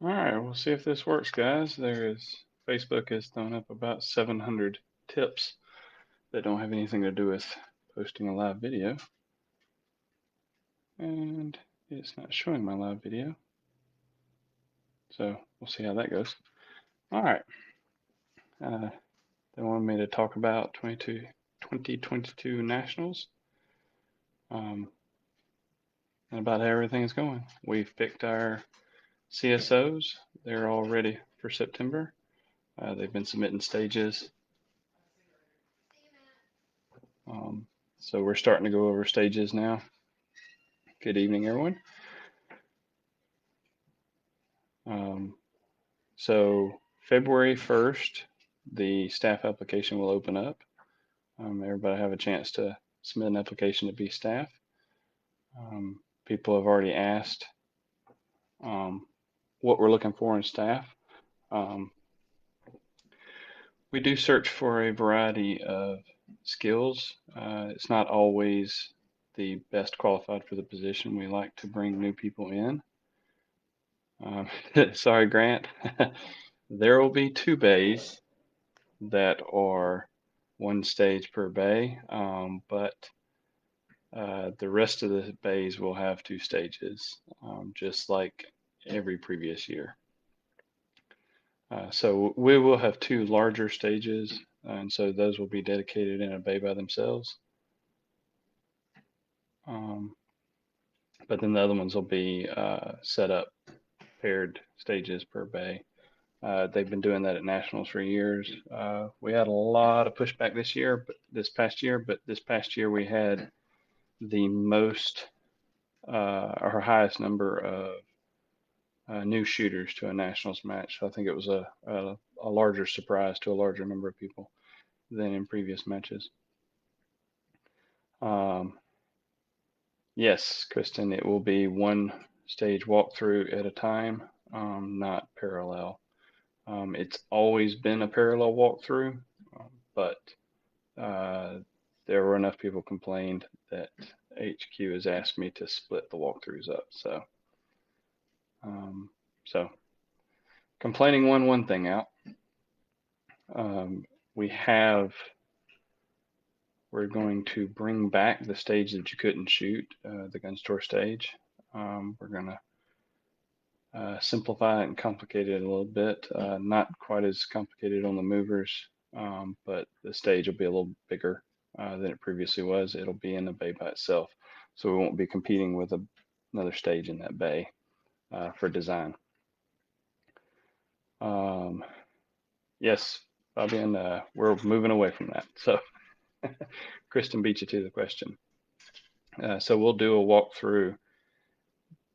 All right, we'll see if this works, guys. Facebook has thrown up about 700 tips that don't have anything to do with posting a live video, and it's not showing my live video. So we'll see how that goes. All right, they wanted me to talk about 2022 Nationals, um, and about how everything is going. We've picked our CSOs. They're all ready for September. They've been submitting stages. Um, so we're starting to go over stages now. Good evening, everyone. Um, so February 1st, the staff application will open up. Everybody have a chance to submit an application to be staff. People have already asked um, what we're looking for in staff. Um, we do search for a variety of skills. It's not always the best qualified for the position. We like to bring new people in. Sorry, Grant. There will be two bays that are one stage per bay, but the rest of the bays will have two stages, just like every previous year. So we will have two larger stages, and so those will be dedicated in a bay by themselves. Um, but then the other ones will be set up paired stages per bay. They've been doing that at nationals for years. We had a lot of pushback this past year, but this past year we had the most, our highest number of new shooters to a nationals match. So I think it was a larger surprise to a larger number of people than in previous matches. Um, yes, Kristen, it will be one stage walkthrough at a time, not parallel. It's always been a parallel walkthrough, but uh, there were enough people complained that HQ has asked me to split the walkthroughs up. Um, so complaining one thing out. Um, we have we're going to bring back the stage that you couldn't shoot, the gun store stage. We're going to simplify it and complicate it a little bit. Not quite as complicated on the movers, but the stage will be a little bigger than it previously was. It'll be in a bay by itself, so we won't be competing with another stage in that bay for design. Um, yes, Fabian, we're moving away from that. So Kristen beat you to the question. So we'll do a walkthrough.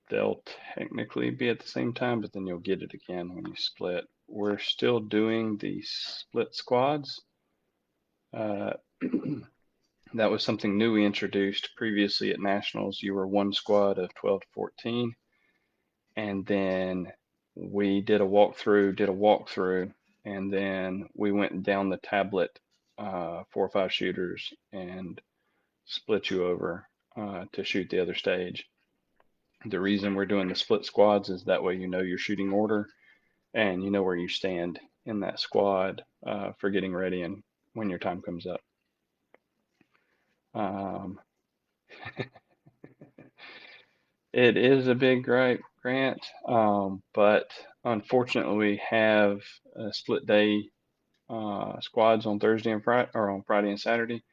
They'll technically be at the same time, but then you'll get it again when you split. We're still doing the split squads. Uh, that was something new we introduced previously at Nationals. You were one squad of 12 to 14. And then we did a walkthrough, and then we went down the tablet, 4 or 5 shooters, and split you over to shoot the other stage. The reason we're doing the split squads is that way you know your shooting order and you know where you stand in that squad for getting ready and when your time comes up. Um, it is a big grant, but unfortunately we have split day squads on Thursday and Friday, or on Friday and Saturday,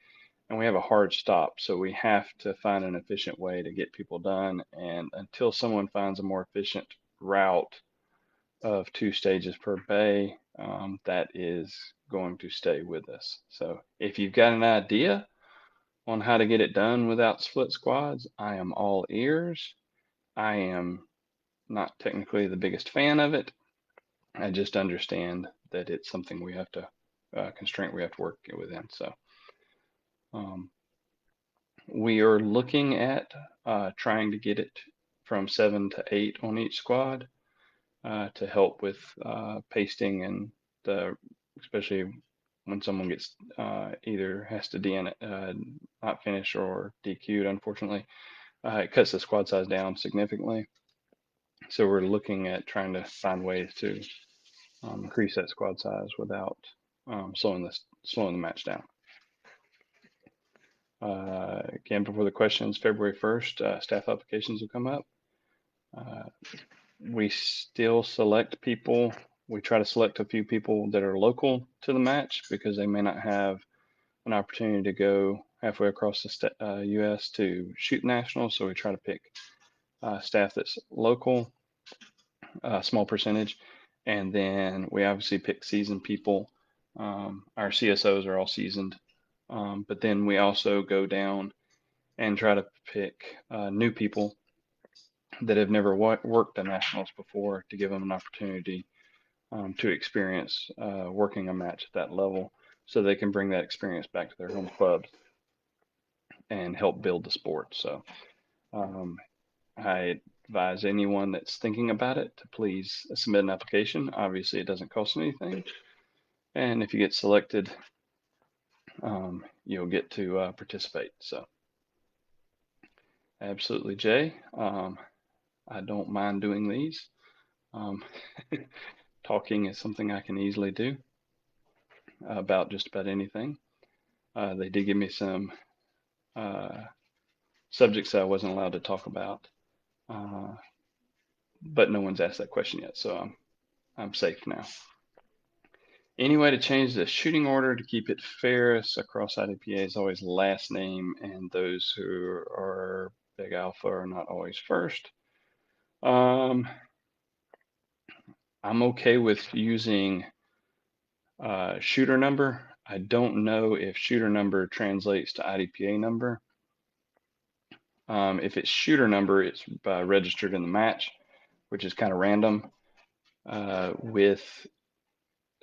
and we have a hard stop, so we have to find an efficient way to get people done. And until someone finds a more efficient route of 2 stages per bay, that is going to stay with us. So if you've got an idea on how to get it done without split squads, I am all ears. I am not technically the biggest fan of it. I just understand that it's something we have to, constraint we have to work within. So um, we are looking at trying to get it from 7 to 8 on each squad to help with pasting and especially when someone gets either has to DN not finish or DQ'd, unfortunately, it cuts the squad size down significantly. So we're looking at trying to find ways to increase that squad size without slowing the match down. Again, before the questions, February 1st, staff applications will come up. We still select people. We try to select a few people that are local to the match because they may not have an opportunity to go halfway across the U.S. to shoot nationals. So we try to pick staff that's local, a small percentage, and then we obviously pick seasoned people. Our CSOs are all seasoned, but then we also go down and try to pick new people that have never worked the nationals before to give them an opportunity to experience working a match at that level, so they can bring that experience back to their home clubs and help build the sport. So I advise anyone that's thinking about it to please submit an application. Obviously, it doesn't cost anything, and if you get selected, you'll get to participate. So absolutely, Jay. I don't mind doing these. Talking is something I can easily do about just about anything. They did give me some subjects that I wasn't allowed to talk about, but no one's asked that question yet, so I'm safe now. Any way to change the shooting order to keep it fair across IDPA is always last name, and those who are Big Alpha are not always first. I'm okay with using shooter number. I don't know if shooter number translates to IDPA number. If it's shooter number, it's registered in the match, which is kind of random. With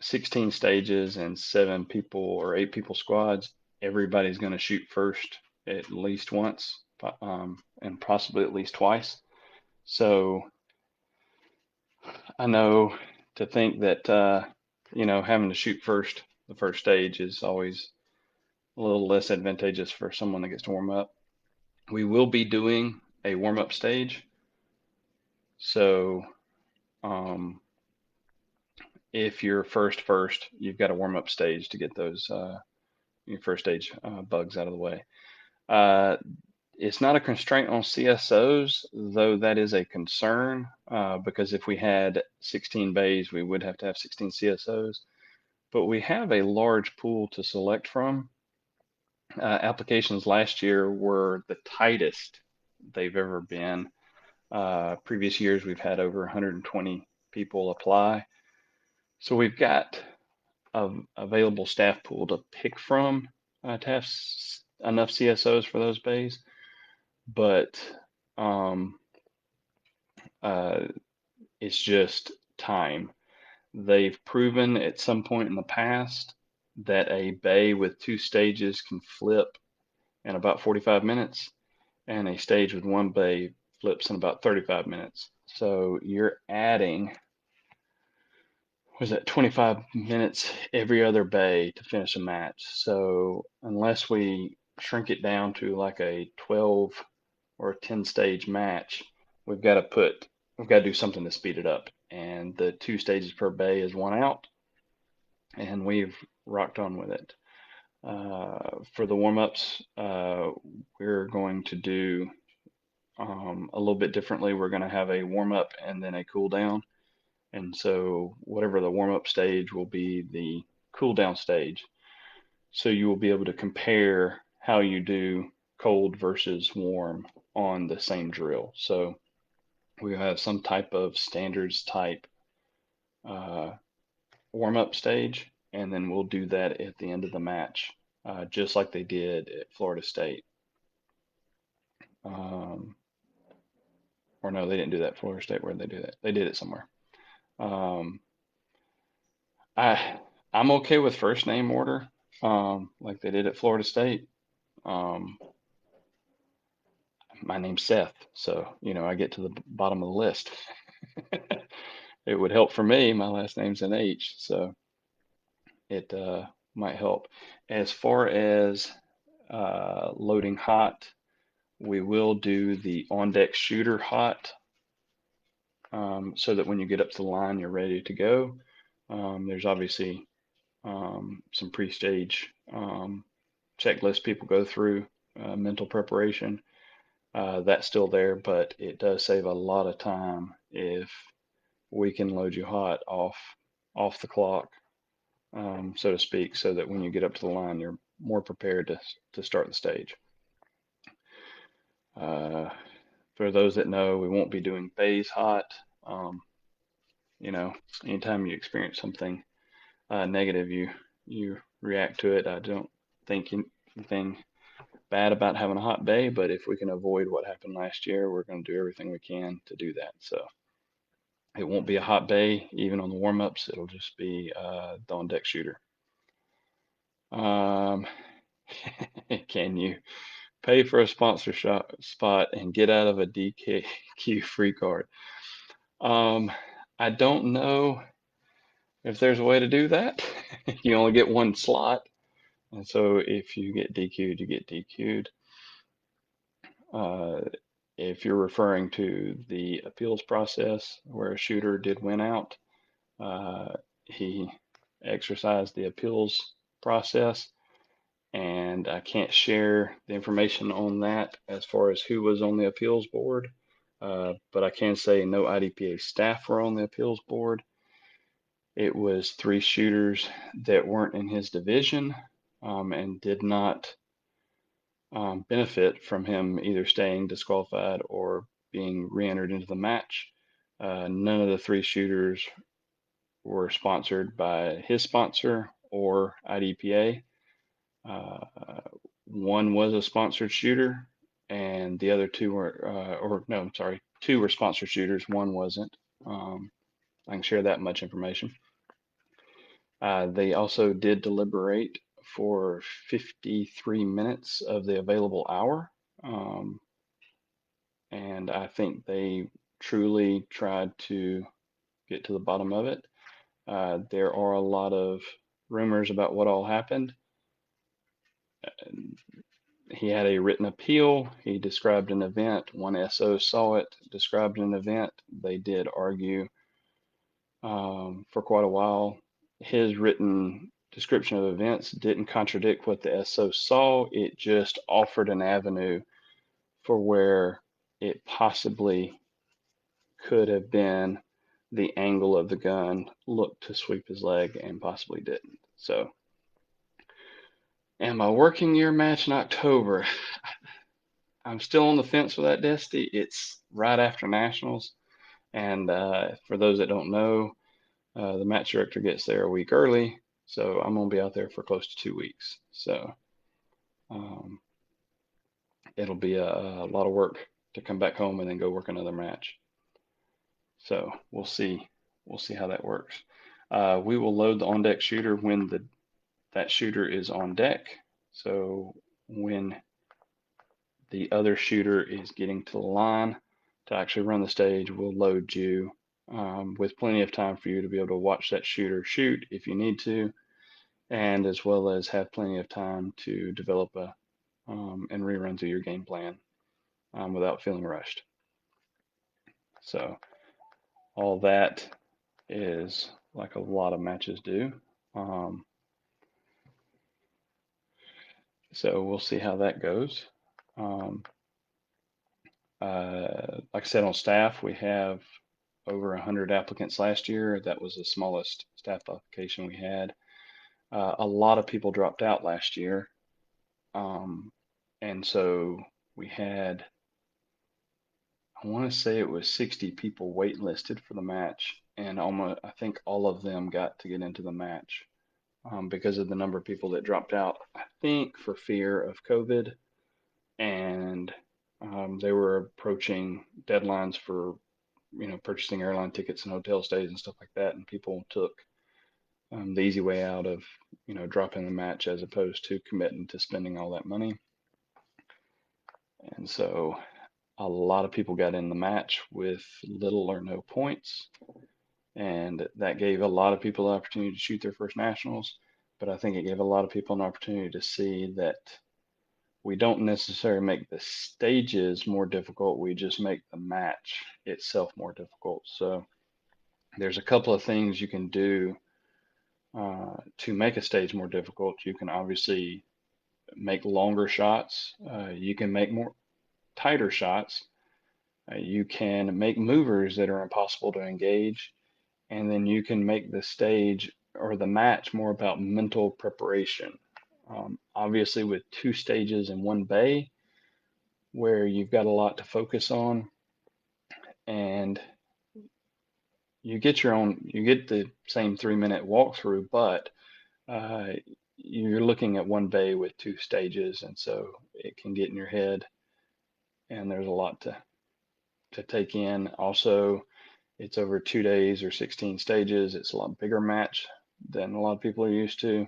16 stages and 7 people or 8 people squads, everybody's going to shoot first at least once, and possibly at least twice. So I know to think that having to shoot first the first stage is always a little less advantageous for someone that gets to warm up. We will be doing a warm up stage, so if you're first, you've got a warm up stage to get those your first stage bugs out of the way. It's not a constraint on CSOs, though that is a concern, because if we had 16 bays, we would have to have 16 CSOs. But we have a large pool to select from. Applications last year were the tightest they've ever been. Previous years, we've had over 120 people apply. So we've got an available staff pool to pick from to have enough CSOs for those bays. But it's just time. They've proven at some point in the past that a bay with 2 stages can flip in about 45 minutes, and a stage with 1 bay flips in about 35 minutes. So you're adding, was it 25 minutes every other bay to finish a match? So unless we shrink it down to like a 12 or a 10 stage match, we've got to do something to speed it up. And the 2 stages per bay is 1 out, and we've rocked on with it. For the warm-ups, we're going to do a little bit differently. We're going to have a warm-up and then a cool down. And so whatever the warm-up stage will be the cool down stage. So you will be able to compare how you do cold versus warm on the same drill. So we have some type of standards type warm-up stage, and then we'll do that at the end of the match, just like they did at Florida State. Or no, they didn't do that at Florida State. Where did they do that? They did it somewhere. I'm okay with first name order, like they did at Florida State. My name's Seth, so I get to the bottom of the list. It would help for me. My last name's an H, so it might help. As far as loading hot, we will do the on deck shooter hot so that when you get up to the line, you're ready to go. There's obviously some pre-stage checklists people go through, mental preparation. That's still there, but it does save a lot of time if we can load you hot off the clock, so to speak, so that when you get up to the line, you're more prepared to start the stage. Uh, for those that know, we won't be doing bays hot. Um, you know, anytime you experience something negative, you react to it. I don't think anything bad about having a hot bay, but if we can avoid what happened last year, we're going to do everything we can to do that. So it won't be a hot bay even on the warm-ups. It'll just be the on-deck shooter. Um, can you pay for a sponsor spot and get out of a DQ free card? I don't know if there's a way to do that. You only get one slot, and so if you get DQ'd, you get DQ'd. Uh, if you're referring to the appeals process where a shooter did win out, he exercised the appeals process, and I can't share the information on that as far as who was on the appeals board, but I can say no IDPA staff were on the appeals board. It was 3 shooters that weren't in his division, and did not benefit from him either staying disqualified or being re-entered into the match. None of the 3 shooters were sponsored by his sponsor or IDPA. Uh, one was a sponsored shooter, and the other 2 were, or no, I'm sorry, 2 were sponsored shooters. One wasn't. I can share that much information. They also did deliberate for 53 minutes of the available hour. And I think they truly tried to get to the bottom of it. There are a lot of rumors about what all happened. He had a written appeal. He described an event. One SO saw it, described an event. They did argue for quite a while. His written description of events didn't contradict what the SO saw. It just offered an avenue for where it possibly could have been the angle of the gun looked to sweep his leg and possibly didn't. So, and my working year match in October, I'm still on the fence with that, Desty. It's right after nationals, and for those that don't know, the match director gets there a week early, so I'm gonna be out there for close to 2 weeks. So um, it'll be a lot of work to come back home and then go work another match. So we'll see. We'll see how that works. We will load the on-deck shooter when that shooter is on deck. So when the other shooter is getting to the line to actually run the stage, we'll load you with plenty of time for you to be able to watch that shooter shoot if you need to, and as well as have plenty of time to develop and rerun through your game plan without feeling rushed. So all that is like a lot of matches do. Um, so we'll see how that goes. Um, like I said, on staff, we have over 100 applicants last year. That was the smallest staff application we had. A lot of people dropped out last year. And so we had, I want to say it was 60 people waitlisted for the match, and almost, I think all of them got to get into the match because of the number of people that dropped out, I think for fear of COVID. And they were approaching deadlines for purchasing airline tickets and hotel stays and stuff like that, and people took the easy way out of dropping the match as opposed to committing to spending all that money. And so a lot of people got in the match with little or no points, and that gave a lot of people the opportunity to shoot their first nationals. But I think it gave a lot of people an opportunity to see that we don't necessarily make the stages more difficult. We just make the match itself more difficult. So there's a couple of things you can do to make a stage more difficult. You can obviously make longer shots. You can make more tighter shots. You can make movers that are impossible to engage. And then you can make the stage or the match more about mental preparation. Obviously, with two stages in one bay, where you've got a lot to focus on, and you get the same 3 minute walkthrough, but uh, you're looking at one bay with two stages, and so it can get in your head, and there's a lot to take in. Also, it's over 2 days or 16 stages. It's a lot bigger match than a lot of people are used to,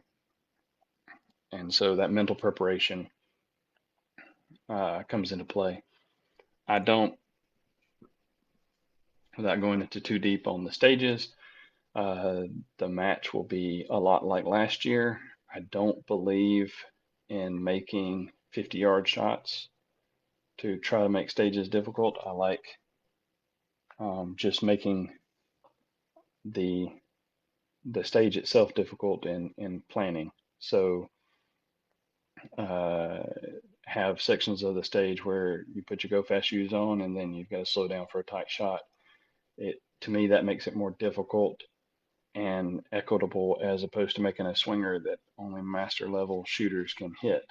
and so that mental preparation comes into play. I don't, without going into too deep on the stages, the match will be a lot like last year. I don't believe in making 50-yard shots to try to make stages difficult. I like just making the stage itself difficult in planning. So uh, have sections of the stage where you put your go fast shoes on and then you've got to slow down for a tight shot. It, to me, that makes it more difficult and equitable as opposed to making a swinger that only master level shooters can hit.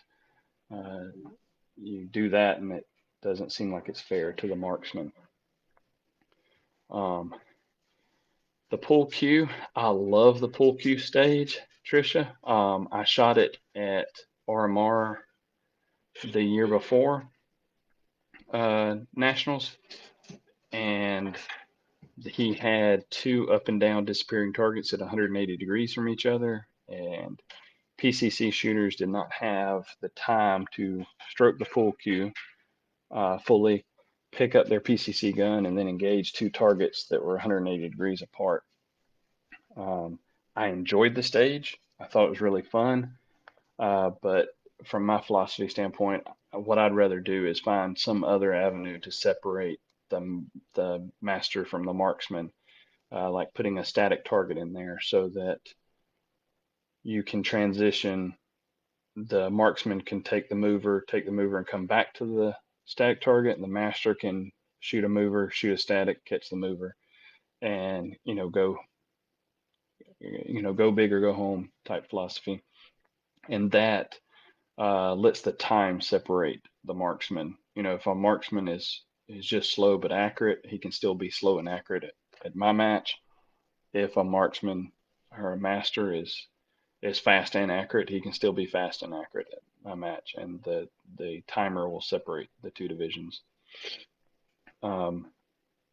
Uh, you do that and it doesn't seem like it's fair to the marksman. Um, the pool cue, I love the pool cue stage, Trisha. I shot it at RMR the year before Nationals, and he had two up and down disappearing targets at 180 degrees from each other, and PCC shooters did not have the time to stroke the pool cue fully, pick up their PCC gun, and then engage two targets that were 180 degrees apart. Um, I enjoyed the stage. I thought it was really fun. But from my philosophy standpoint, what I'd rather do is find some other avenue to separate the master from the marksman, like putting a static target in there so that you can transition. The marksman can take the mover and come back to the static target, and the master can shoot a mover, shoot a static, catch the mover, and go big or go home type philosophy. And that lets the time separate the marksman. If a marksman is just slow but accurate, he can still be slow and accurate at my match. If a marksman or a master is fast and accurate, he can still be fast and accurate at my match, and the timer will separate the two divisions.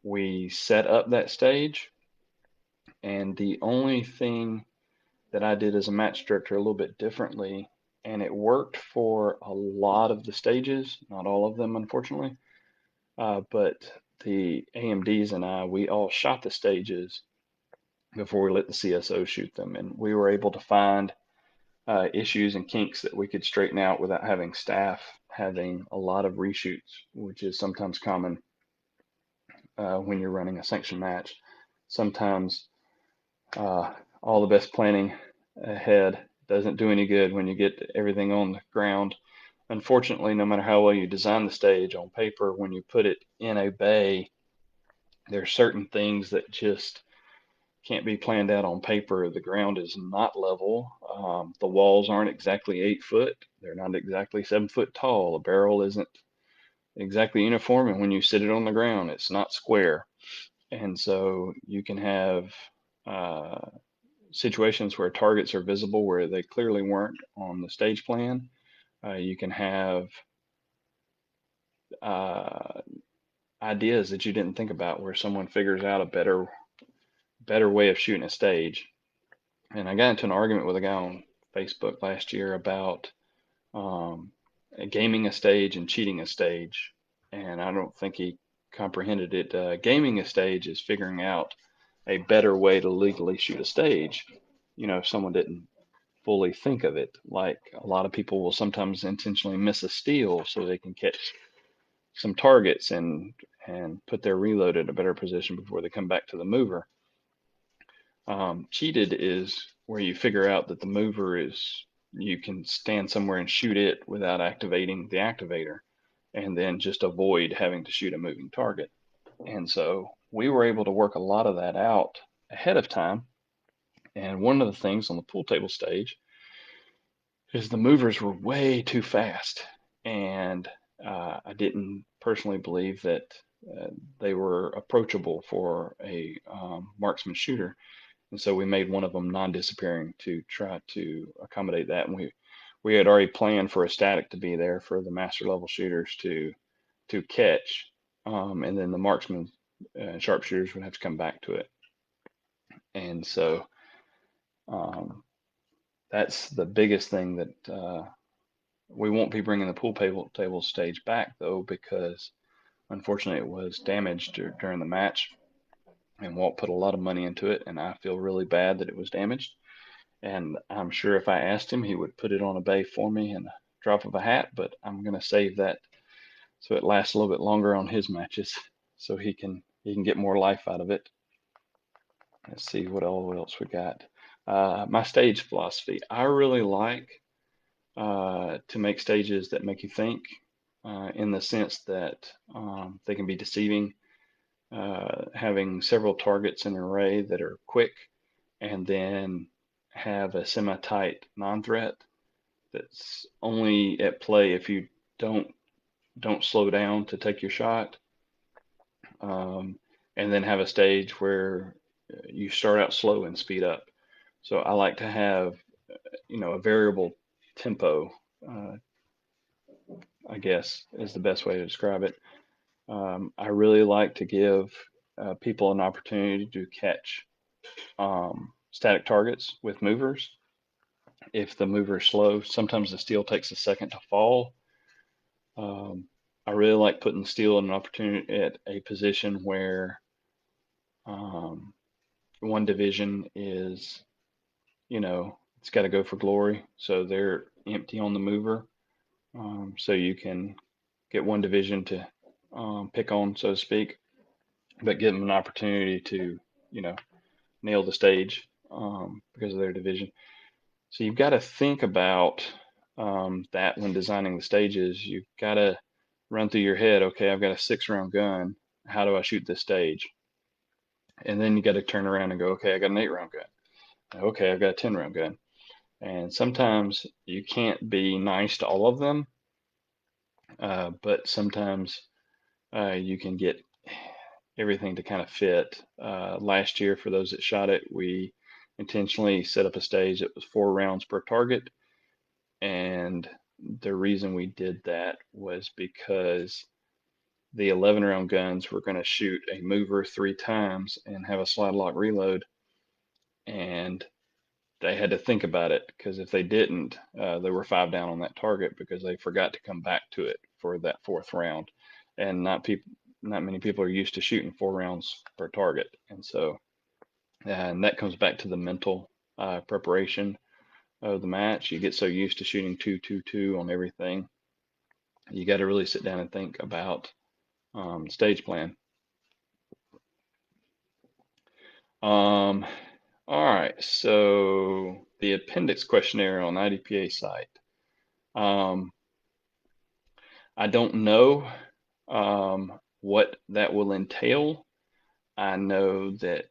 We set up that stage, and the only thing that I did as a match director a little bit differently, and it worked for a lot of the stages, not all of them, unfortunately. But the AMDs and we all shot the stages before we let the CSO shoot them, and we were able to find issues and kinks that we could straighten out without having staff having a lot of reshoots, which is sometimes common when you're running a sanctioned match. Sometimes all the best planning ahead doesn't do any good when you get everything on the ground. Unfortunately, no matter how well you design the stage on paper, when you put it in a bay, there's certain things that just can't be planned out on paper. The ground is not level. The walls aren't exactly 8 foot. They're not exactly 7 foot tall. The barrel isn't exactly uniform. And when you sit it on the ground, it's not square. And so you can have situations where targets are visible where they clearly weren't on the stage plan. You can have uh, ideas that you didn't think about where someone figures out a better way of shooting a stage. And I got into an argument with a guy on Facebook last year about um, gaming a stage and cheating a stage, and I don't think he comprehended it. Gaming a stage is figuring out a better way to legally shoot a stage. If someone didn't fully think of it. Like a lot of people will sometimes intentionally miss a steal so they can catch some targets and put their reload at a better position before they come back to the mover. Cheated is where you figure out that the mover is, you can stand somewhere and shoot it without activating the activator, and then just avoid having to shoot a moving target. And so we were able to work a lot of that out ahead of time. And one of the things on the pool table stage is the movers were way too fast. And I didn't personally believe that they were approachable for a marksman shooter. And so we made one of them non-disappearing to try to accommodate that. And we had already planned for a static to be there for the master level shooters to catch, and then the marksmen and sharpshooters would have to come back to it. And so that's the biggest thing that we won't be bringing the pool table stage back though, because unfortunately it was damaged during the match, and Walt put a lot of money into it, and I feel really bad that it was damaged. And I'm sure if I asked him, he would put it on a bay for me in a drop of a hat, but I'm going to save that so it lasts a little bit longer on his matches so he can get more life out of it. Let's see what else we got. My stage philosophy. I really like to make stages that make you think, in the sense that they can be deceiving, having several targets in an array that are quick, and then have a semi-tight non-threat that's only at play if you don't slow down to take your shot, and then have a stage where you start out slow and speed up. So I like to have a variable tempo, uh, I guess is the best way to describe it. I really like to give people an opportunity to catch static targets with movers. If the mover is slow, sometimes the steel takes a second to fall. Um, I really like putting steel in an opportunity at a position where um, one division is, it's got to go for glory. So they're empty on the mover. So you can get one division to pick on, so to speak, but give them an opportunity to, you know, nail the stage because of their division. So you've got to think about that when designing the stages. You've got to run through your head, okay, I've got a 6-round gun. How do I shoot this stage? And then you got to turn around and go, okay, I got an 8-round gun. Okay, I've got a 10-round gun. And sometimes you can't be nice to all of them, but sometimes you can get everything to kind of fit. Last year, for those that shot it, we intentionally set up a stage that was 4 rounds per target. And the reason we did that was because the 11-round guns were going to shoot a mover 3 times and have a slide lock reload. And they had to think about it, because if they didn't, they were 5 down on that target because they forgot to come back to it for that 4th round. And not many people are used to shooting 4 rounds per target. And so, and that comes back to the mental preparation of the match. You get so used to shooting 2, 2, 2 on everything. You got to really sit down and think about stage plan. All right, so the appendix questionnaire on IDPA site. I don't know what that will entail. I know that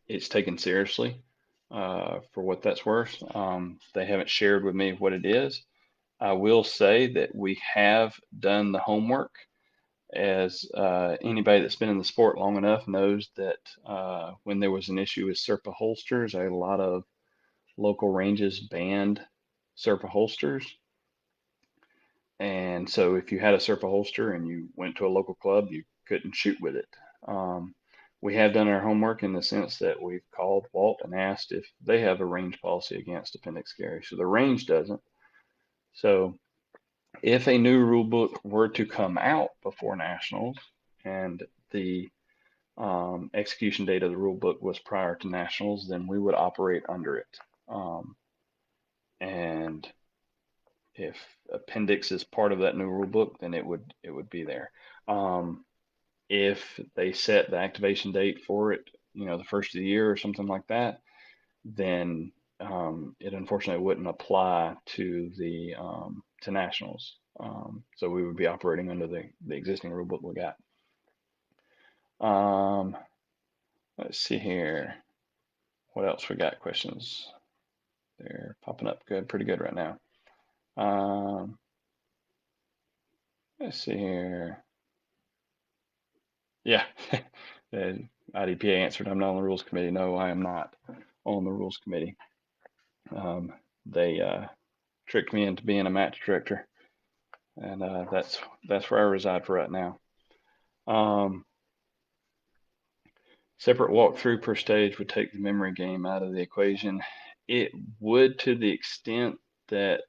it's taken seriously for what that's worth. They haven't shared with me what it is. I will say that we have done the homework, as anybody that's been in the sport long enough knows that when there was an issue with Serpa holsters, a lot of local ranges banned Serpa holsters. And so if you had a Serpa holster and you went to a local club, you couldn't shoot with it. We have done our homework in the sense that we've called Walt and asked if they have a range policy against appendix carry. So the range doesn't. So if a new rule book were to come out before nationals and the execution date of the rule book was prior to nationals, then we would operate under it. And if appendix is part of that new rule book, then it would be there. If they set the activation date for it, the first of the year or something like that, then it unfortunately wouldn't apply to the to nationals. So we would be operating under the existing rule book we got. Let's see here. What else we got? Questions? They're popping up good, pretty good right now. Let's see here. Yeah, the IDPA answered, I'm not on the rules committee. No, I am not on the rules committee. They tricked me into being a match director, and that's where I reside for right now. Separate walkthrough per stage would take the memory game out of the equation. It would, to the extent that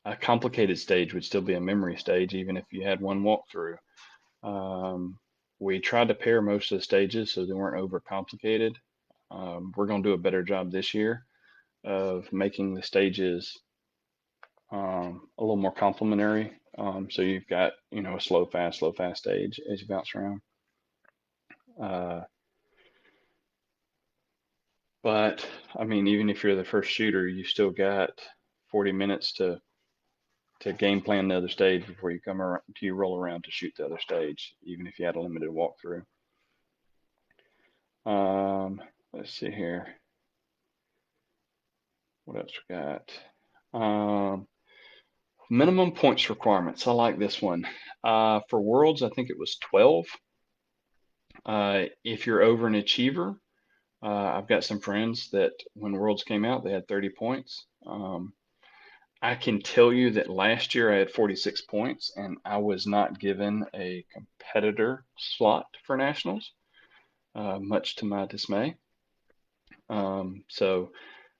a complicated stage would still be a memory stage, even if you had one walkthrough. We tried to pair most of the stages so they weren't overcomplicated. We're going to do a better job this year of making the stages a little more complementary. So you've got, a slow, fast stage as you bounce around. But I mean, even if you're the first shooter, you still got 40 minutes to game plan the other stage before you come around, you roll around to shoot the other stage, even if you had a limited walkthrough. Let's see here. What else we got? Minimum points requirements. I like this one. For Worlds, I think it was 12. If you're over an achiever, I've got some friends that when Worlds came out, they had 30 points. I can tell you that last year I had 46 points and I was not given a competitor slot for nationals, much to my dismay. So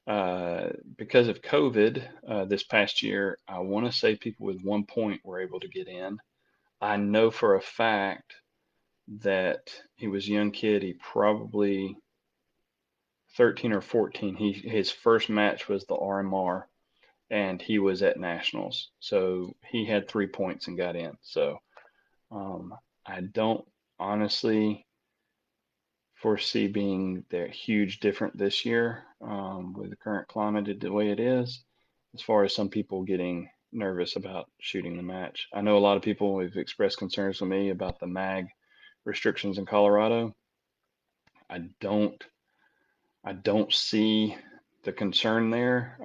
because of COVID this past year, I want to say people with 1 point were able to get in. I know for a fact that he was a young kid. He probably 13 or 14. His first match was the RMR, and he was at nationals. So he had 3 points and got in. So I don't honestly foresee being that huge different this year with the current climate the way it is, as far as some people getting nervous about shooting the match. I know a lot of people have expressed concerns with me about the mag restrictions in Colorado. I don't see the concern there.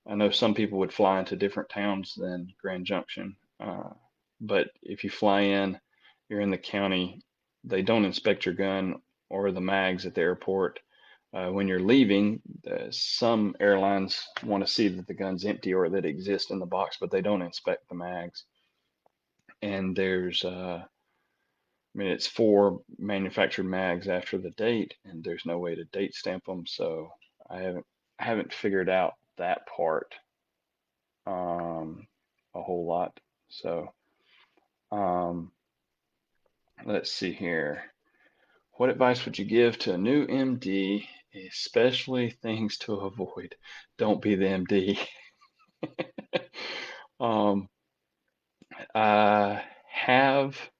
I know some people would fly into different towns than Grand Junction, but if you fly in, you're in the county. They don't inspect your gun or the mags at the airport. When you're leaving, some airlines want to see that the gun's empty or that it exists in the box, but they don't inspect the mags. And there's, it's 4 manufactured mags after the date, and there's no way to date stamp them. So I haven't figured out that part a whole lot. So let's see here. What advice would you give to a new MD, especially things to avoid? Don't be the MD. I have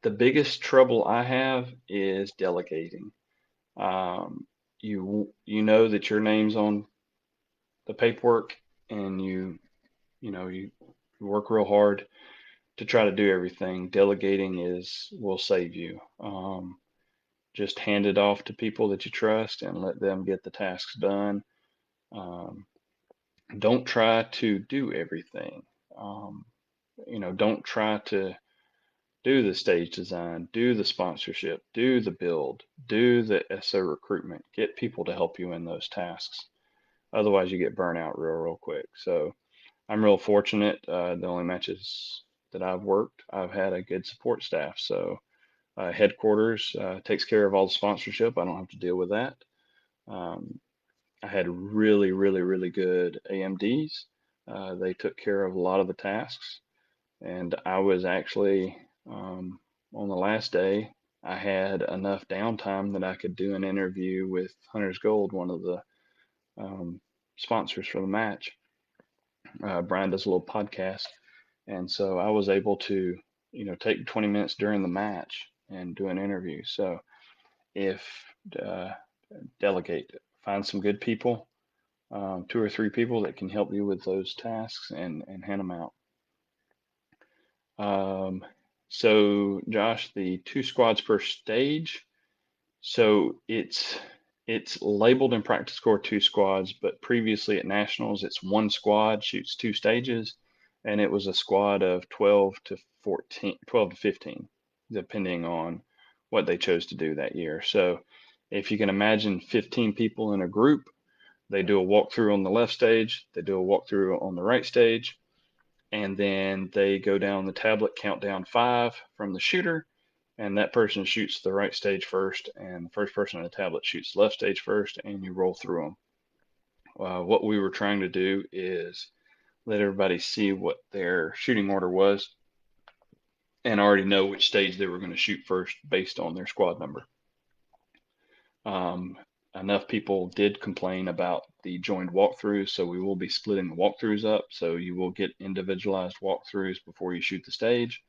the biggest trouble I have is delegating. You know that your name's on the paperwork, and you work real hard to try to do everything. Delegating will save you. Just hand it off to people that you trust and let them get the tasks done. Don't try to do everything. Don't try to do the stage design, do the sponsorship, do the build, do the SO recruitment. Get people to help you in those tasks. Otherwise, you get burnt out real quick. So I'm real fortunate. The only matches that I've worked, I've had a good support staff. So headquarters takes care of all the sponsorship. I don't have to deal with that. I had really good AMDs. They took care of a lot of the tasks. And I was actually, on the last day, I had enough downtime that I could do an interview with Hunter's Gold, one of the um, sponsors for the match. Brian does a little podcast, and so I was able to, take 20 minutes during the match and do an interview. So if uh, delegate, find some good people, two or three people that can help you with those tasks, and hand them out. Um, so Josh, the two squads per stage. So it's labeled in practice score two squads, but previously at nationals, it's one squad shoots two stages, and it was a squad of 12 to 14, 12 to 15, depending on what they chose to do that year. So if you can imagine 15 people in a group, they do a walkthrough on the left stage, they do a walkthrough on the right stage, and then they go down the tablet, count down 5 from the shooter, and that person shoots the right stage first, and the first person on the tablet shoots the left stage first, and you roll through them. What we were trying to do is let everybody see what their shooting order was and already know which stage they were going to shoot first based on their squad number. Um, Enough people did complain about the joined walkthroughs, so we will be splitting the walkthroughs up. So you will get individualized walkthroughs before you shoot the stage.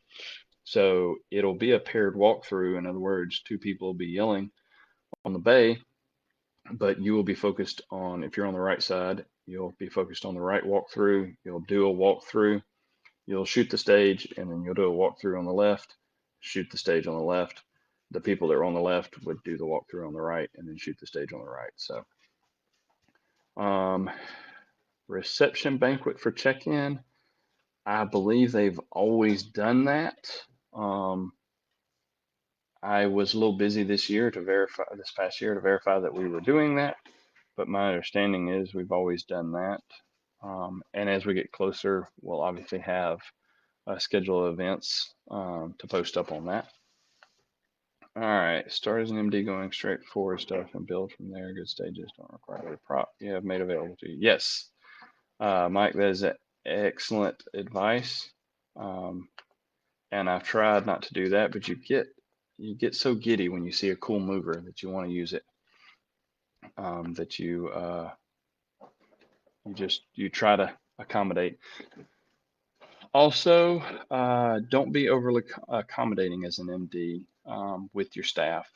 So it'll be a paired walkthrough. In other words, two people will be yelling on the bay, but you will be focused on, if you're on the right side, you'll be focused on the right walkthrough. You'll do a walkthrough, you'll shoot the stage, and then you'll do a walkthrough on the left, shoot the stage on the left. The people that are on the left would do the walkthrough on the right and then shoot the stage on the right. So, um, reception banquet for check-in. I believe they've always done that. Um, I was a little busy this past year to verify that we were doing that, but my understanding is we've always done that. And as we get closer, we'll obviously have a schedule of events to post up on that. All right, start as an MD going straight forward stuff and build from there. Good stages don't require a prop you have made available to you. Yes, Mike, that is excellent advice. And I've tried not to do that, but you get so giddy when you see a cool mover that you want to use it. That you try to accommodate. Also, don't be overly accommodating as an MD with your staff.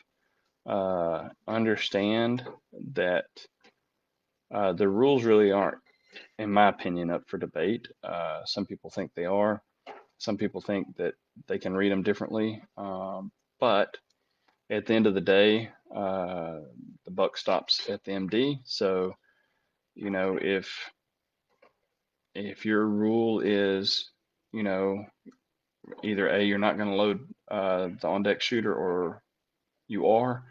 Understand that the rules really aren't, in my opinion, up for debate. Some people think they are. Some people think that they can read them differently. But at the end of the day, the buck stops at the MD. So, if your rule is, you know, either A, you're not going to load the on deck shooter, or you are,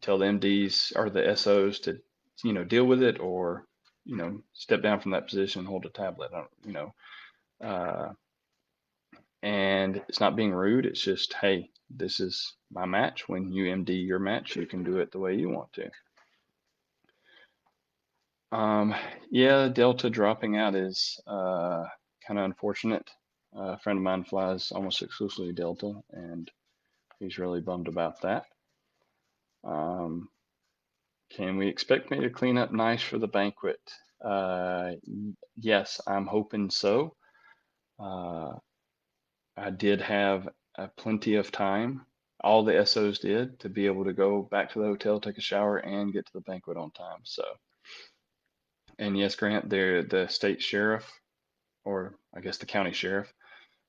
tell the MDs or the SOs to, deal with it, or, step down from that position and hold a tablet. Uh, and it's not being rude. It's just, hey, this is my match. When you MD your match, you can do it the way you want to. Yeah, Delta dropping out is kind of unfortunate. A friend of mine flies almost exclusively Delta, and he's really bummed about that. Um, can we expect me to clean up nice for the banquet? Yes, I'm hoping so. I did have plenty of time. All the SOs did, to be able to go back to the hotel, take a shower, and get to the banquet on time. So, and yes, Grant, the state sheriff, or I guess the county sheriff,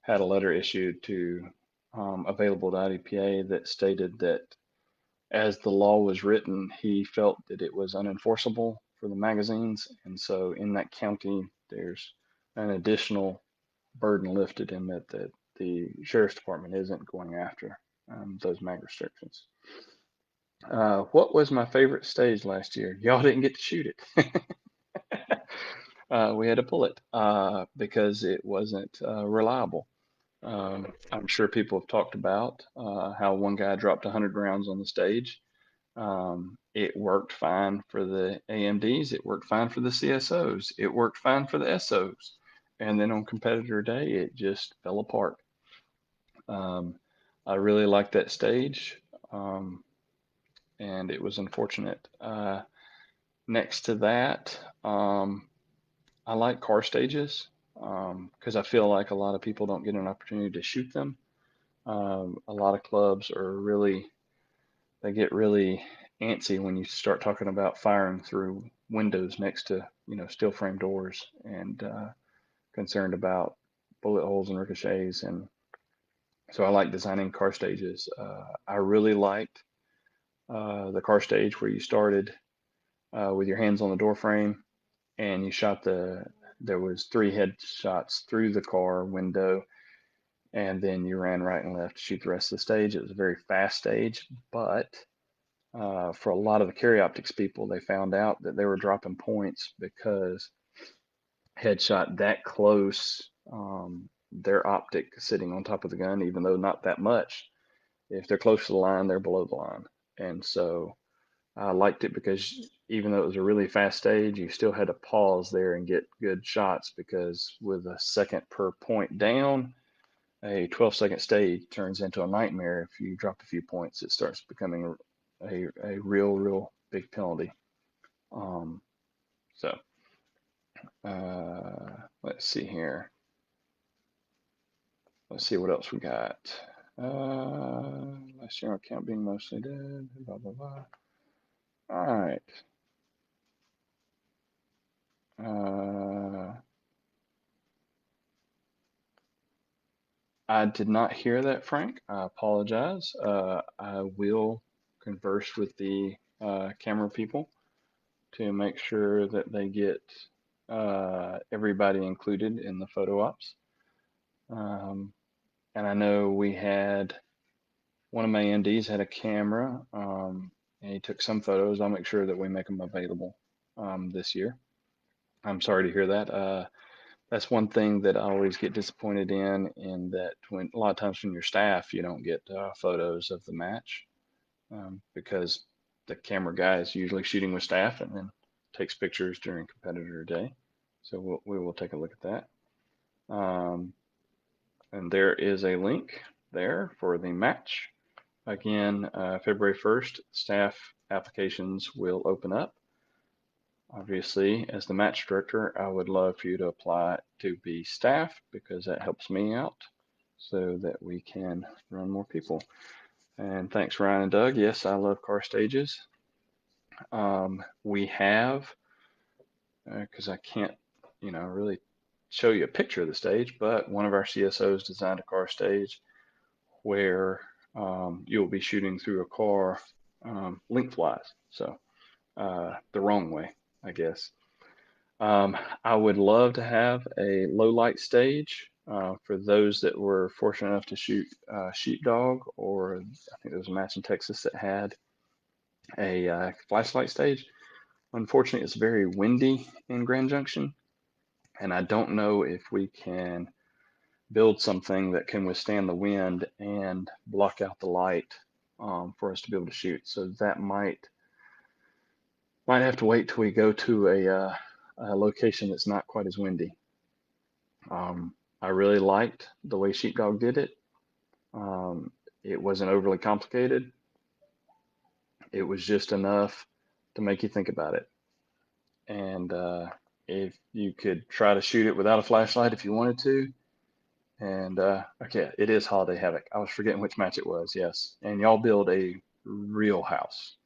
had a letter issued to available to IDPA that stated that as the law was written, he felt that it was unenforceable for the magazines. And so in that county, there's an additional burden lifted in that the sheriff's department isn't going after those mag restrictions. What was my favorite stage last year? Y'all didn't get to shoot it. We had to pull it because it wasn't reliable. I'm sure people have talked about how one guy dropped 100 rounds on the stage. It worked fine for the AMDs. It worked fine for the CSOs. It worked fine for the SOs. And then on competitor day, it just fell apart. Um, I really liked that stage, um, and it was unfortunate. Next to that, I like car stages because I feel like a lot of people don't get an opportunity to shoot them. A lot of clubs are really, they get really antsy when you start talking about firing through windows next to, steel frame doors and concerned about bullet holes and ricochets. And so I like designing car stages. I really liked the car stage where you started with your hands on the door frame and you shot there was 3 headshots through the car window, and then you ran right and left to shoot the rest of the stage. It was a very fast stage, but for a lot of the carry optics people, they found out that they were dropping points because headshot that close, their optic sitting on top of the gun, even though not that much. If they're close to the line, they're below the line. And so I liked it because even though it was a really fast stage, you still had to pause there and get good shots because with a second per point down, a 12-second stage turns into a nightmare. If you drop a few points, it starts becoming a real big penalty. Um, so let's see here. Let's see what else we got. Last year account being mostly dead. Blah blah blah. All right. I did not hear that, Frank. I apologize. I will converse with the camera people to make sure that they get everybody included in the photo ops. And I know we had one of my MDs had a camera, and he took some photos. I'll make sure that we make them available this year. I'm sorry to hear that. That's one thing that I always get disappointed in that when a lot of times when you're staff, you don't get photos of the match because the camera guy is usually shooting with staff and then takes pictures during competitor day. So we will take a look at that. And there is a link there for the match. Again, February 1st, staff applications will open up. Obviously, as the match director, I would love for you to apply to be staff because that helps me out so that we can run more people. And thanks, Ryan and Doug. Yes, I love car stages. We have, because I can't, really show you a picture of the stage, but one of our CSOs designed a car stage where you'll be shooting through a car lengthwise. So the wrong way, I guess. I would love to have a low light stage for those that were fortunate enough to shoot sheepdog, or I think there was a match in Texas that had a flashlight stage. Unfortunately, it's very windy in Grand Junction, and I don't know if we can build something that can withstand the wind and block out the light for us to be able to shoot. So that might have to wait till we go to a location that's not quite as windy. I really liked the way Sheepdog did it. It wasn't overly complicated. It was just enough to make you think about it. And if you could try to shoot it without a flashlight if you wanted to. And okay, it is Holiday Havoc. I was forgetting which match it was. Yes. And y'all build a real house.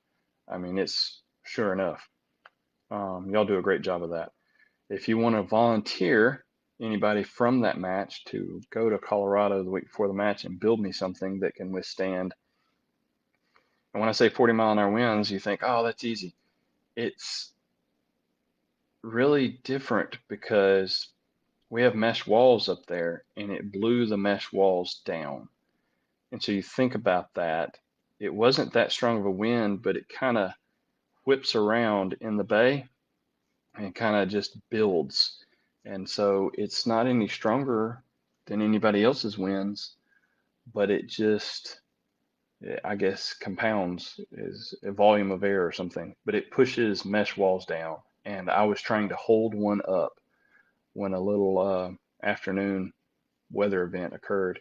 I mean, it's sure enough. Y'all do a great job of that. If you want to volunteer anybody from that match to go to Colorado the week before the match and build me something that can withstand, and when I say 40-mile-an-hour winds, you think, oh, that's easy. It's really different because we have mesh walls up there and it blew the mesh walls down. And so you think about that. It wasn't that strong of a wind, but it kind of whips around in the bay and kind of just builds. And so it's not any stronger than anybody else's winds, but it just, I guess, compounds is a volume of air or something, but it pushes mesh walls down. And I was trying to hold one up when a little afternoon weather event occurred,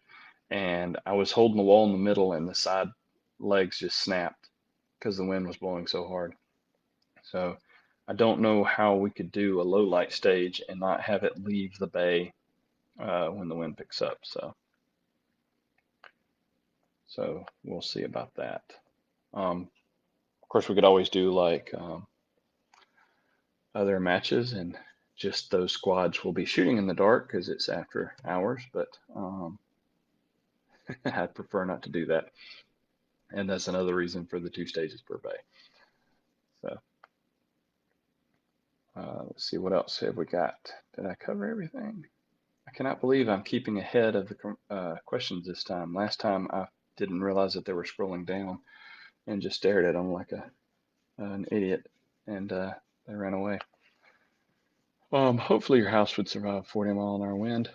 and I was holding the wall in the middle, and the side legs just snapped because the wind was blowing so hard. So I don't know how we could do a low light stage and not have it leave the bay when the wind picks up. So we'll see about that. Of course, we could always do like other matches, and just those squads will be shooting in the dark because it's after hours. But I'd prefer not to do that, and that's another reason for the 2 stages per bay. So let's see, what else have we got? Did I cover everything? I cannot believe I'm keeping ahead of the questions this time. Last time I didn't realize that they were scrolling down and just stared at them like an idiot, and they ran away. Hopefully your house would survive 40-mile-an-hour wind.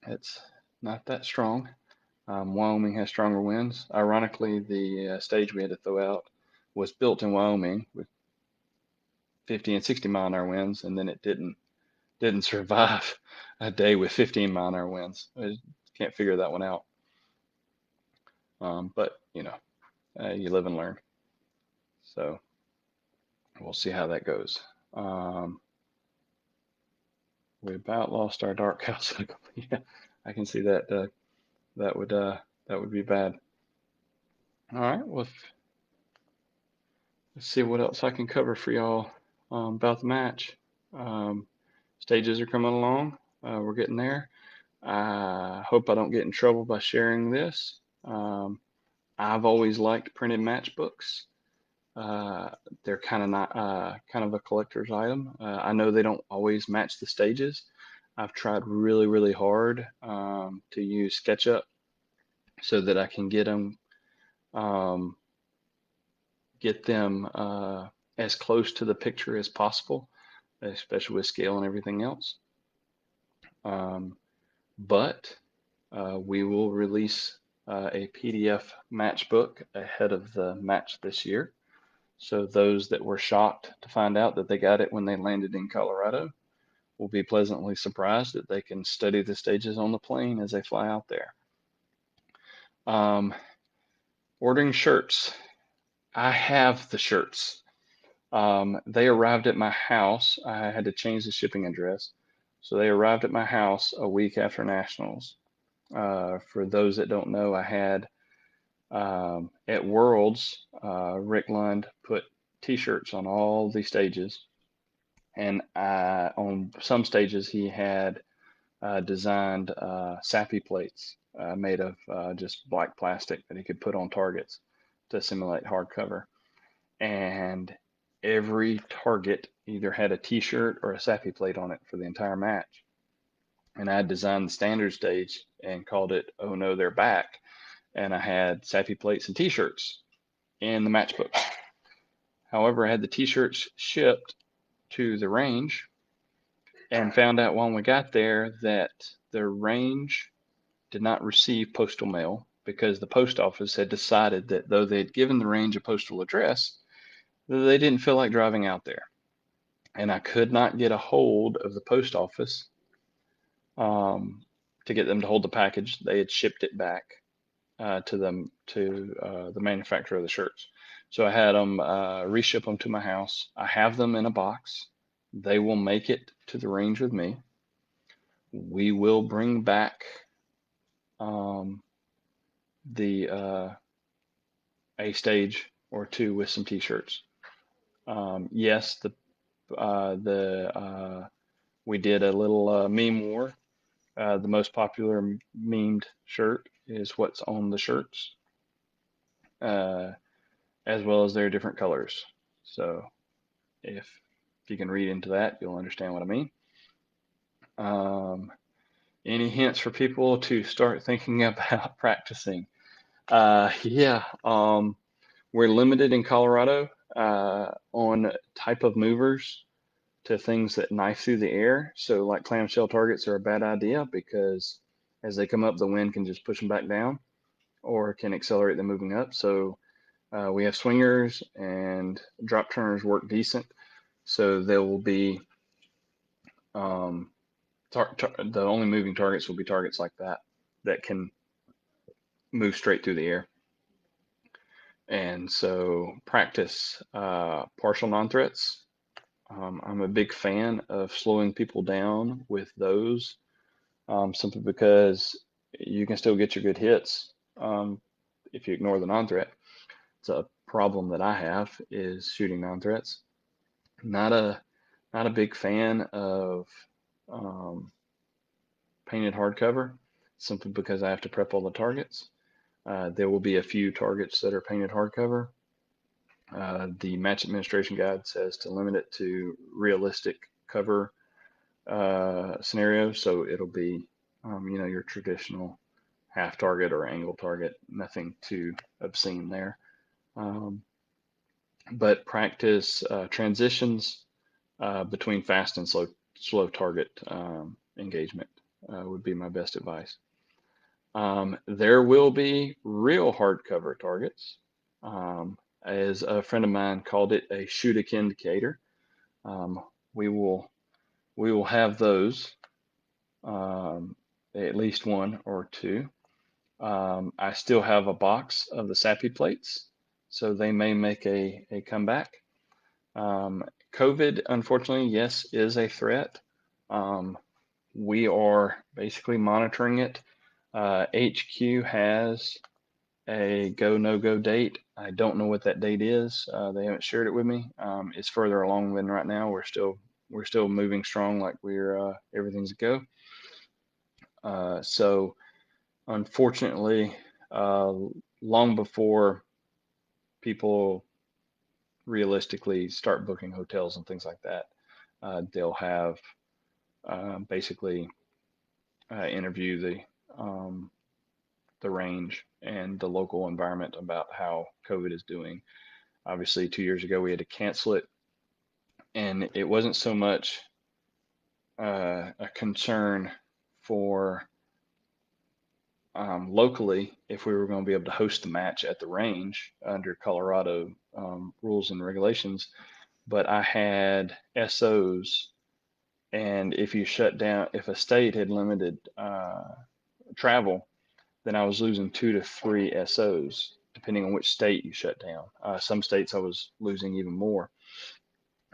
It's not that strong. Wyoming has stronger winds. Ironically, the stage we had to throw out was built in Wyoming with 50 and 60-mile-an-hour winds, and then it didn't survive a day with 15-mile-an-hour winds. I can't figure that one out. But you know, you live and learn. So we'll see how that goes. We about lost our dark house. Yeah, I can see that. That would be bad. All right. Well, let's see what else I can cover for y'all about the match. Stages are coming along. We're getting there. I hope I don't get in trouble by sharing this. I've always liked printed matchbooks. They're kind of a collector's item. I know they don't always match the stages. I've tried really, really hard to use SketchUp so that I can get them as close to the picture as possible, especially with scale and everything else. But we will release a PDF matchbook ahead of the match this year. So those that were shocked to find out that they got it when they landed in Colorado will be pleasantly surprised that they can study the stages on the plane as they fly out there. Ordering shirts. I have the shirts. They arrived at my house. I had to change the shipping address. So they arrived at my house a week after Nationals. For those that don't know, I had at Worlds, Rick Lund put t-shirts on all the stages. And on some stages, he had designed sappy plates made of just black plastic that he could put on targets to simulate hardcover. And every target either had a t-shirt or a sappy plate on it for the entire match. And I designed the standard stage and called it "Oh No, They're Back." And I had sappy plates and t-shirts in the matchbook. However, I had the t-shirts shipped to the range and found out when we got there that the range did not receive postal mail because the post office had decided that though they had given the range a postal address, they didn't feel like driving out there. And I could not get a hold of the post office to get them to hold the package. They had shipped it back to the manufacturer of the shirts. So I had them reship them to my house. I have them in a box. They will make it to the range with me. We will bring back the a stage or two with some t-shirts. Yes, we did a little meme war. The most popular memed shirt is what's on the shirts, as well as their different colors. So if you can read into that, you'll understand what I mean. Any hints for people to start thinking about practicing? Yeah, we're limited in Colorado on type of movers to things that knife through the air. So like clamshell targets are a bad idea because as they come up, the wind can just push them back down or can accelerate them moving up. So we have swingers and drop turners work decent. So there will be The only moving targets will be targets like that that can move straight through the air. And so practice partial non-threats. I'm a big fan of slowing people down with those, simply because you can still get your good hits if you ignore the non-threat. It's a problem that I have is shooting non-threats. Not a not a big fan of um, painted hardcover, simply because I have to prep all the targets. There will be a few targets that are painted hardcover. The match administration guide says to limit it to realistic cover scenarios, so it'll be your traditional half target or angle target, nothing too obscene there. But practice transitions between fast and slow target engagement would be my best advice. There will be real hardcover targets. As a friend of mine called it, a shoot indicator. Um, we will have those, at least one or two. I still have a box of the SAPI plates, so they may make a comeback. COVID, unfortunately, yes, is a threat. We are basically monitoring it. HQ has a go no go date. I don't know what that date is. They haven't shared it with me. It's further along than right now. We're still moving strong, like we're everything's a go. So unfortunately, long before people realistically start booking hotels and things like that, they'll have basically interview the range and the local environment about how COVID is doing. Obviously, 2 years ago we had to cancel it, and it wasn't so much a concern for locally if we were going to be able to host the match at the range under Colorado rules and regulations, but I had SOs, and if you shut down, if a state had limited travel, then I was losing 2 to 3 SOs depending on which state you shut down. Some states I was losing even more,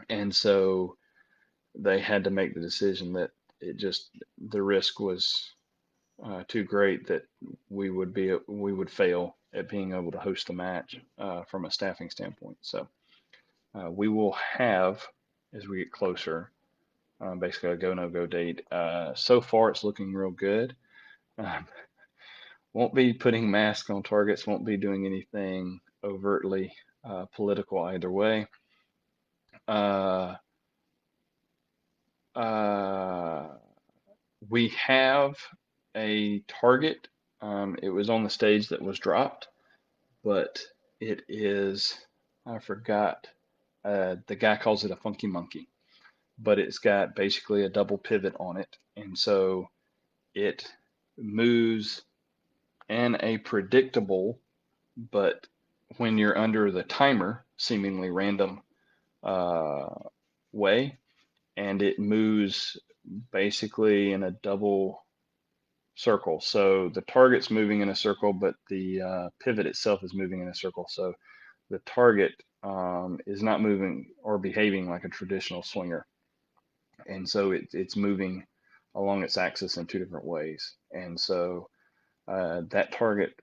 and so they had to make the decision that the risk was too great that we would fail at being able to host the match from a staffing standpoint. So we will have, as we get closer, basically a go no go date. So far, it's looking real good. Um, won't be putting masks on targets. Won't be doing anything overtly political either way. Uh, uh, we have a target. It was on the stage that was dropped, but it is, I forgot, the guy calls it a funky monkey, but it's got basically a double pivot on it. And so it moves in a predictable, but when you're under the timer, seemingly random uh, way, and it moves basically in a double circle. So the target's moving in a circle, but the pivot itself is moving in a circle. So the target is not moving or behaving like a traditional swinger. And so it's moving along its axis in 2 different ways. And so that target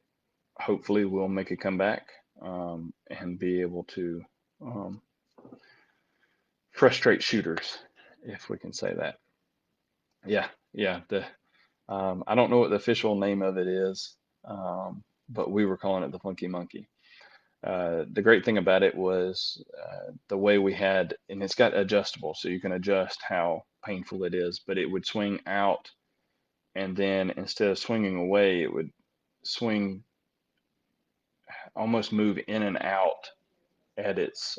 hopefully will make a comeback and be able to um, frustrate shooters, if we can say that. Yeah, yeah. I don't know what the official name of it is, but we were calling it the Funky Monkey. The great thing about it was the way we had, and it's got adjustable, so you can adjust how painful it is, but it would swing out, and then instead of swinging away, it would swing, almost move in and out at its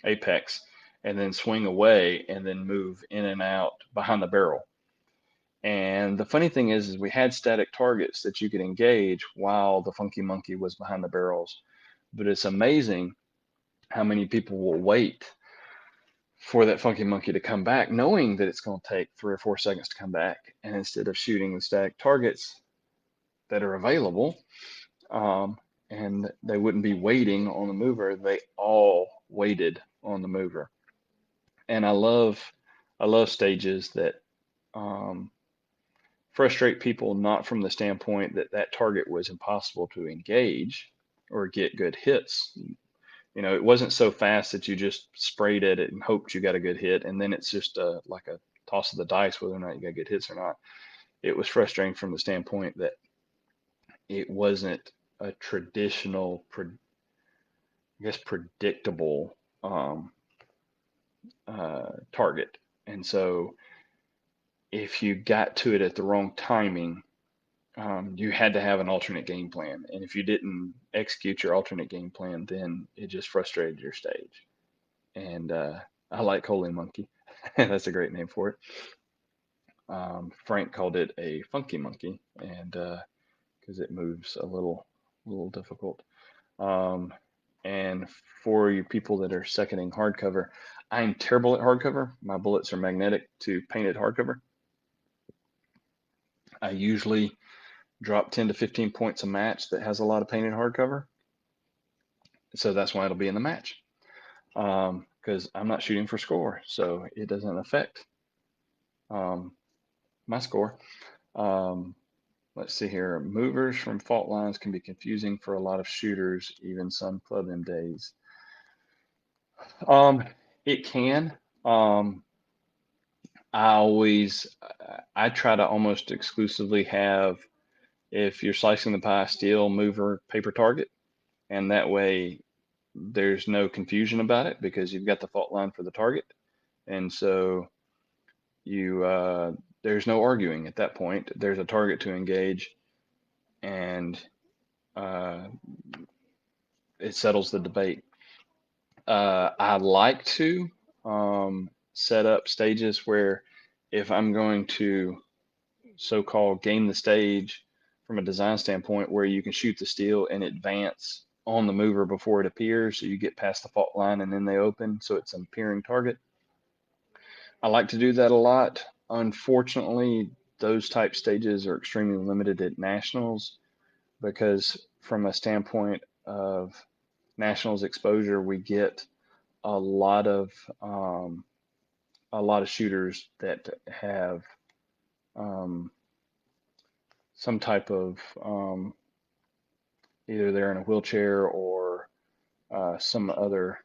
apex, and then swing away, and then move in and out behind the barrel. And the funny thing is we had static targets that you could engage while the Funky Monkey was behind the barrels. But it's amazing how many people will wait for that funky monkey to come back, knowing that it's going to take 3 or 4 seconds to come back. And instead of shooting the static targets that are available, um, and they wouldn't be waiting on the mover, they all waited on the mover. And I love stages that um, frustrate people, not from the standpoint that that target was impossible to engage or get good hits. It wasn't so fast that you just sprayed at it and hoped you got a good hit, and then it's just like a toss of the dice whether or not you got good hits or not. It was frustrating from the standpoint that it wasn't a traditional, I guess, predictable target. And so if you got to it at the wrong timing, you had to have an alternate game plan. And if you didn't execute your alternate game plan, then it just frustrated your stage. And I like Holy Monkey. That's a great name for it. Frank called it a funky monkey, and because it moves a little difficult. Um, and for you people that are seconding hardcover, I'm terrible at hardcover. My bullets are magnetic to painted hardcover. I usually drop 10 to 15 points a match that has a lot of painted hardcover. So that's why it'll be in the match. Because I'm not shooting for score, so it doesn't affect um, my score. Um, let's see here. Movers from fault lines can be confusing for a lot of shooters, even some club M days. It can. Um, I try to almost exclusively have, if you're slicing the pie, steel, mover, paper target, and that way there's no confusion about it because you've got the fault line for the target, and so you there's no arguing at that point. There's a target to engage, and uh, it settles the debate. I like to set up stages where if I'm going to so-called game the stage from a design standpoint, where you can shoot the steel and advance on the mover before it appears, so you get past the fault line and then they open, so it's an appearing target. I like to do that a lot. Unfortunately, those type stages are extremely limited at nationals because from a standpoint of nationals exposure, we get a lot of um, a lot of shooters that have um, some type of either they're in a wheelchair or some other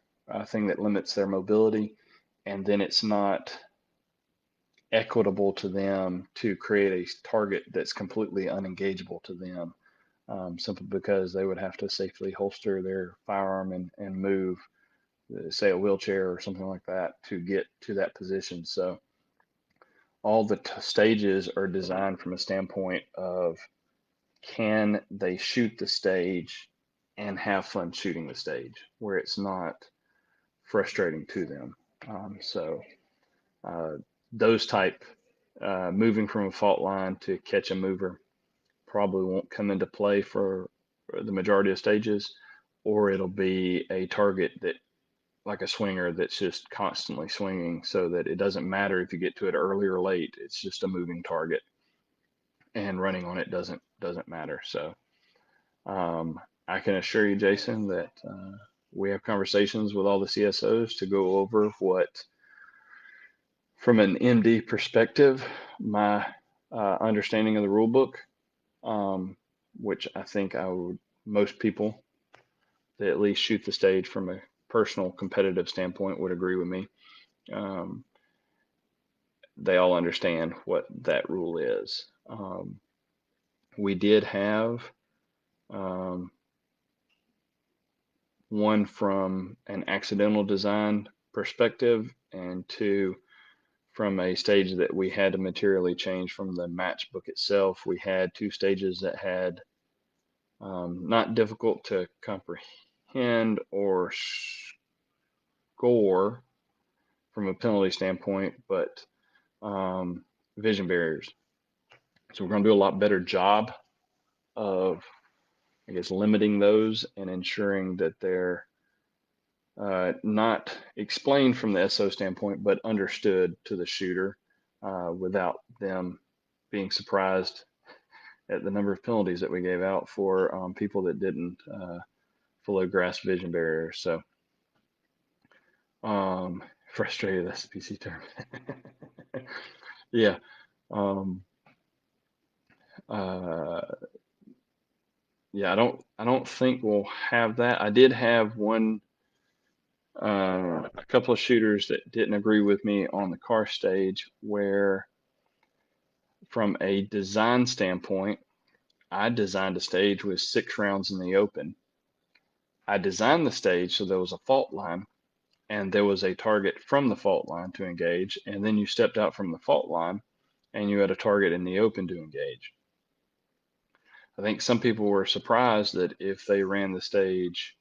thing that limits their mobility, and then it's not equitable to them to create a target that's completely unengageable to them, simply because they would have to safely holster their firearm and move, say, a wheelchair or something like that to get to that position. So all the stages are designed from a standpoint of, can they shoot the stage and have fun shooting the stage where it's not frustrating to them. So uh, those type moving from a fault line to catch a mover probably won't come into play for the majority of stages, or it'll be a target that, like a swinger, that's just constantly swinging, so that it doesn't matter if you get to it early or late. It's just a moving target, and running on it doesn't matter. So um, I can assure you, Jason, that we have conversations with all the CSOs to go over what, from an MD perspective, my understanding of the rule book, um, which I think most people that at least shoot the stage from a personal competitive standpoint would agree with me. Um, they all understand what that rule is. We did have um, one from an accidental design perspective, and two from a stage that we had to materially change from the match book itself. We had two stages that had not difficult to comprehend or score from a penalty standpoint, but vision barriers. So we're going to do a lot better job of, I guess, limiting those and ensuring that they're not explained from the SO standpoint, but understood to the shooter without them being surprised at the number of penalties that we gave out for people that didn't follow grass vision barriers. So frustrated, that's the PC term. Yeah. Yeah, I don't think we'll have that. I did have a couple of shooters that didn't agree with me on the car stage, where from a design standpoint, I designed a stage with 6 rounds in the open. I designed the stage so there was a fault line and there was a target from the fault line to engage, and then you stepped out from the fault line and you had a target in the open to engage. I think some people were surprised that if they ran the stage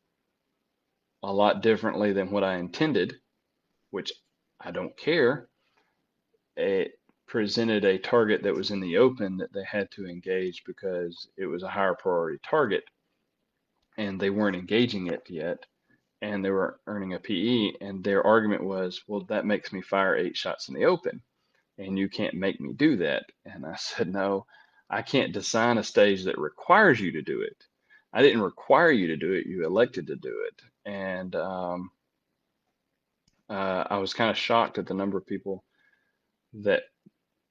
a lot differently than what I intended, which I don't care, it presented a target that was in the open that they had to engage because it was a higher priority target and they weren't engaging it yet and they were earning a PE. And their argument was, well, that makes me fire 8 shots in the open and you can't make me do that. And I said, no, I can't design a stage that requires you to do it. I didn't require you to do it. You elected to do it. And I was kind of shocked at the number of people that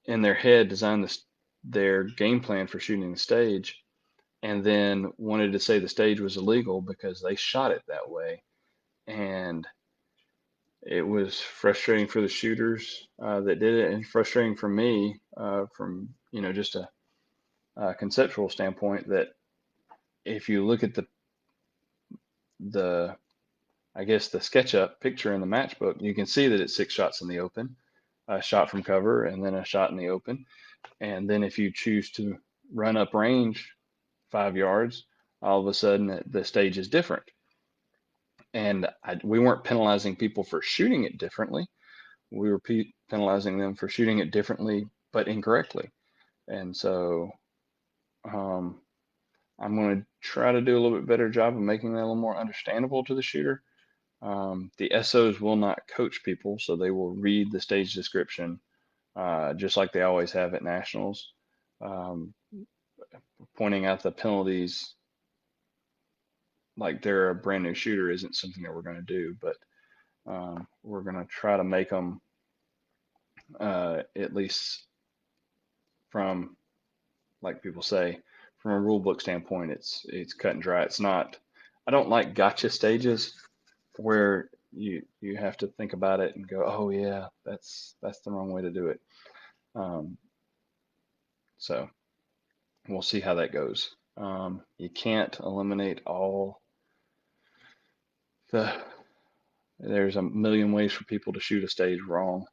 in their head designed their game plan for shooting the stage and then wanted to say the stage was illegal because they shot it that way. And it was frustrating for the shooters that did it, and frustrating for me from just a conceptual standpoint, that if you look at the I guess the SketchUp picture in the matchbook, you can see that it's 6 shots in the open, a shot from cover, and then a shot in the open. And then if you choose to run up range 5 yards, all of a sudden the stage is different. And we weren't penalizing people for shooting it differently. We were penalizing them for shooting it differently, but incorrectly. And so I'm going to try to do a little bit better job of making that a little more understandable to the shooter. The SOs will not coach people, so they will read the stage description just like they always have at nationals, pointing out the penalties like they're a brand new shooter isn't something that we're going to do, but we're going to try to make them at least from, like people say, from a rule book standpoint, it's cut and dry. It's not. I don't like gotcha stages where you have to think about it and go, oh yeah, that's the wrong way to do it. So we'll see how that goes. You can't eliminate all there's a million ways for people to shoot a stage wrong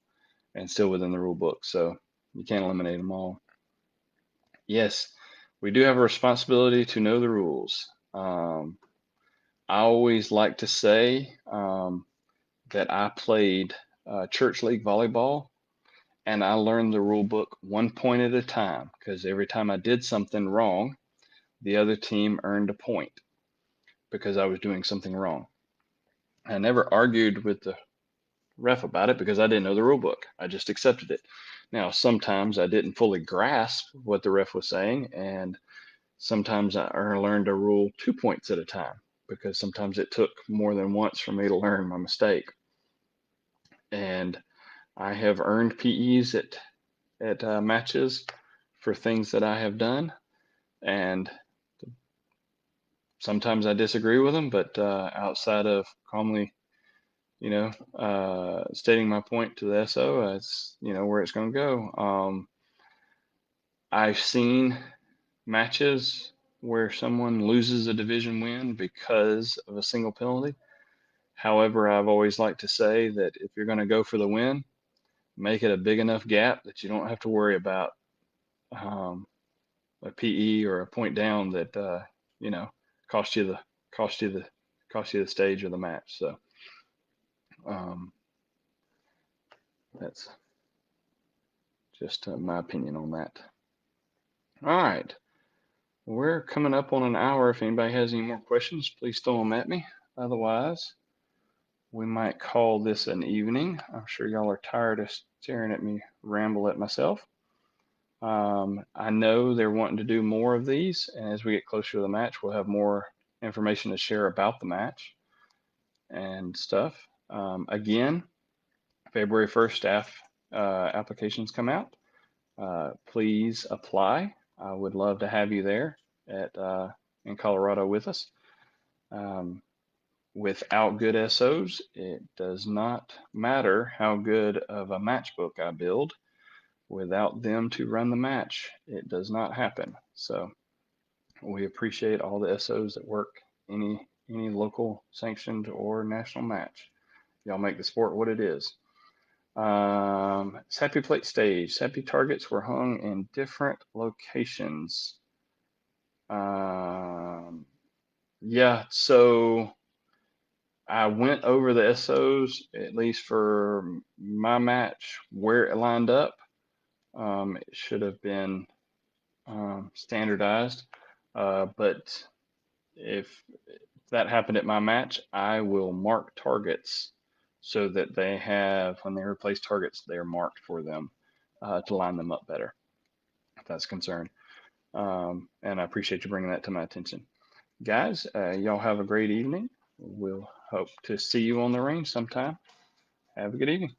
and still within the rule book. So you can't eliminate them all. Yes, we do have a responsibility to know the rules. I always like to say that I played church league volleyball, and I learned the rule book 1 point at a time, because every time I did something wrong, the other team earned a point because I was doing something wrong. I never argued with the ref about it because I didn't know the rule book. I just accepted it. Now, sometimes I didn't fully grasp what the ref was saying, and sometimes I learned a rule 2 points at a time because sometimes it took more than once for me to learn my mistake. And I have earned PEs at matches for things that I have done, and sometimes I disagree with them, but outside of calmly, stating my point to the SO, it's where it's going to go. I've seen matches where someone loses a division win because of a single penalty. However, I've always liked to say that if you're going to go for the win, make it a big enough gap that you don't have to worry about a PE or a point down that cost you the stage or the match. So that's just my opinion on that. All right, we're coming up on an hour. If anybody has any more questions, please throw them at me. Otherwise, we might call this an evening. I'm sure y'all are tired of staring at me ramble at myself. I know they're wanting to do more of these, and as we get closer to the match, we'll have more information to share about the match and stuff. Again, February 1st staff applications come out. Please apply. I would love to have you there at in Colorado with us. Um, without good SOs, it does not matter how good of a match book I build. Without them to run the match, it does not happen. So we appreciate all the SOs that work any local sanctioned or national match. Y'all make the sport what it is. SAPI plate stage. SAPI targets were hung in different locations. Yeah, so I went over the SOs, at least for my match, where it lined up. It should have been standardized, but if that happened at my match, I will mark targets so that they have, when they replace targets, they're marked for them to line them up better, if that's concerned. And I appreciate you bringing that to my attention. Guys, y'all have a great evening. We'll hope to see you on the range sometime. Have a good evening.